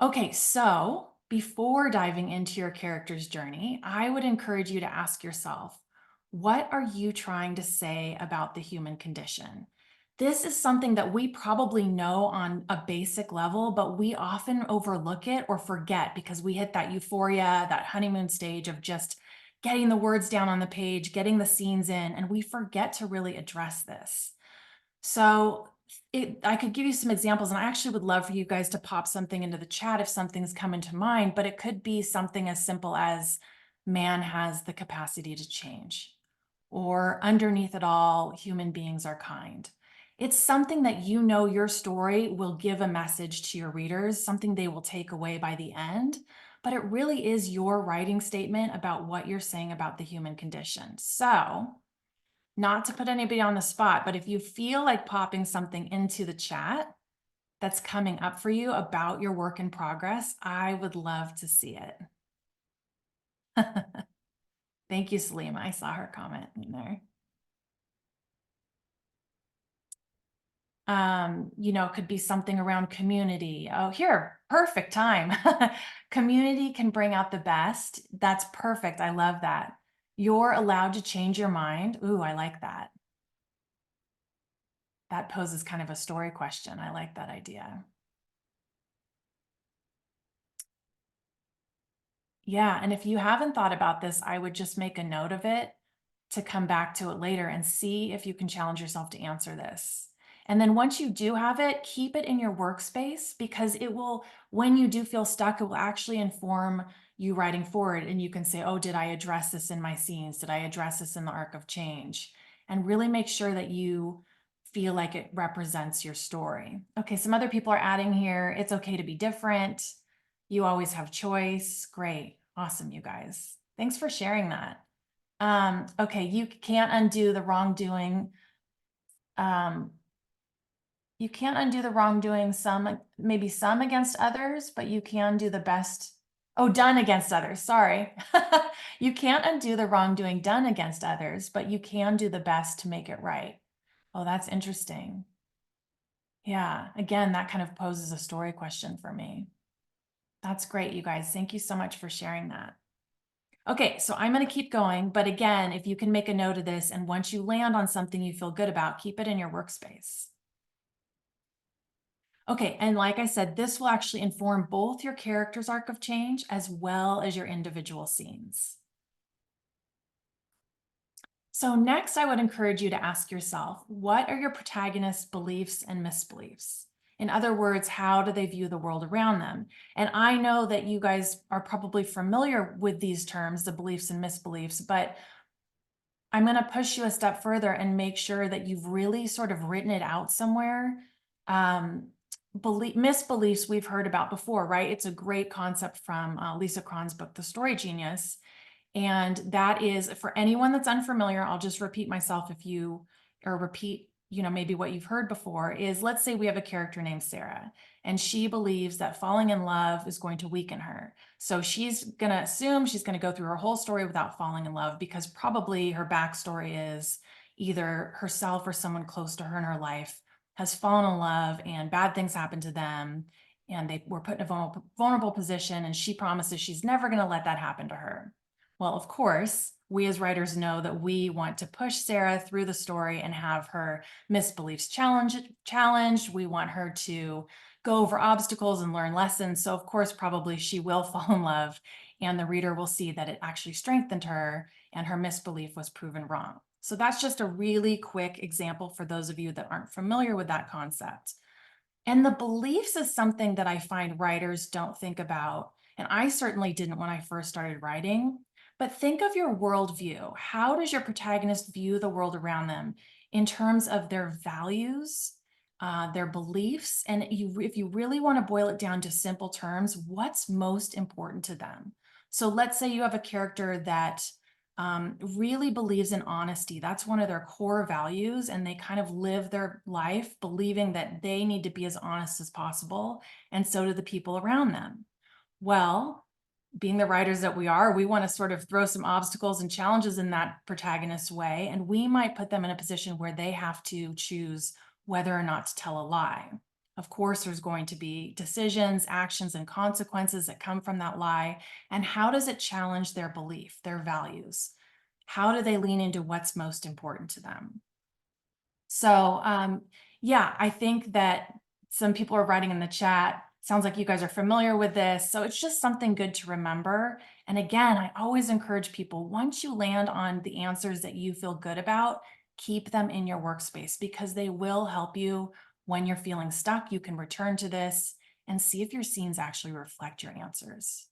Okay, so before diving into your character's journey, I would encourage you to ask yourself, what are you trying to say about the human condition? This is something that we probably know on a basic level, but we often overlook it or forget because we hit that euphoria, that honeymoon stage of just getting the words down on the page, getting the scenes in, and we forget to really address this. So I could give you some examples, and I actually would love for you guys to pop something into the chat if something's coming to mind, but it could be something as simple as man has the capacity to change, or underneath it all, human beings are kind. It's something that you know your story will give a message to your readers, something they will take away by the end, but it really is your writing statement about what you're saying about the human condition. So not to put anybody on the spot, but if you feel like popping something into the chat that's coming up for you about your work in progress, I would love to see it. Thank you, Salima. I saw her comment in there. It could be something around community. Oh, here, perfect time. Community can bring out the best. That's perfect. I love that. You're allowed to change your mind. Ooh, I like that. That poses kind of a story question. I like that idea. Yeah, and if you haven't thought about this, I would just make a note of it to come back to it later and see if you can challenge yourself to answer this. And then once you do have it, keep it in your workspace because it will, when you do feel stuck, it will actually inform you writing forward. And you can say, oh, did I address this in my scenes? Did I address this in the arc of change? And really make sure that you feel like it represents your story. Okay, some other people are adding here, it's okay to be different. You always have choice. Great. Awesome, you guys. Thanks for sharing that. Okay, you can't undo the wrongdoing. Um, you can't undo the wrongdoing, maybe some against others, but you can do the best. Oh, done against others. Sorry. You can't undo the wrongdoing done against others, but you can do the best to make it right. Oh, that's interesting. Yeah, again, that kind of poses a story question for me. That's great, you guys. Thank you so much for sharing that. Okay, so I'm going to keep going, but again, if you can make a note of this, and once you land on something you feel good about, keep it in your workspace. Okay, and like I said, this will actually inform both your character's arc of change as well as your individual scenes. So next, I would encourage you to ask yourself, what are your protagonist's beliefs and misbeliefs? In other words, how do they view the world around them? And I know that you guys are probably familiar with these terms, the beliefs and misbeliefs, but I'm going to push you a step further and make sure that you've really sort of written it out somewhere. Misbeliefs we've heard about before, right? It's a great concept from Lisa Cron's book, The Story Genius. And that is, for anyone that's unfamiliar, I'll just repeat myself repeat, maybe what you've heard before is, let's say we have a character named Sarah, and she believes that falling in love is going to weaken her. So she's going to assume she's going to go through her whole story without falling in love because probably her backstory is either herself or someone close to her in her life has fallen in love and bad things happen to them and they were put in a vulnerable position, and she promises she's never going to let that happen to her. Well, of course, we as writers know that we want to push Sarah through the story and have her misbeliefs challenged. We want her to go over obstacles and learn lessons. So of course, probably she will fall in love, and the reader will see that it actually strengthened her and her misbelief was proven wrong. So that's just a really quick example for those of you that aren't familiar with that concept. And the beliefs is something that I find writers don't think about. And I certainly didn't when I first started writing. But think of your worldview. How does your protagonist view the world around them in terms of their values, their beliefs? And if you really want to boil it down to simple terms, what's most important to them? So let's say you have a character that really believes in honesty. That's one of their core values, and they kind of live their life believing that they need to be as honest as possible, and so do the people around them. Well, being the writers that we are, we want to sort of throw some obstacles and challenges in that protagonist's way, and we might put them in a position where they have to choose whether or not to tell a lie. Of course, there's going to be decisions, actions, and consequences that come from that lie. And how does it challenge their belief, their values? How do they lean into what's most important to them? So, yeah, I think that some people are writing in the chat. Sounds like you guys are familiar with this. So it's just something good to remember. And again, I always encourage people, once you land on the answers that you feel good about, keep them in your workspace because they will help you when you're feeling stuck. You can return to this and see if your scenes actually reflect your answers.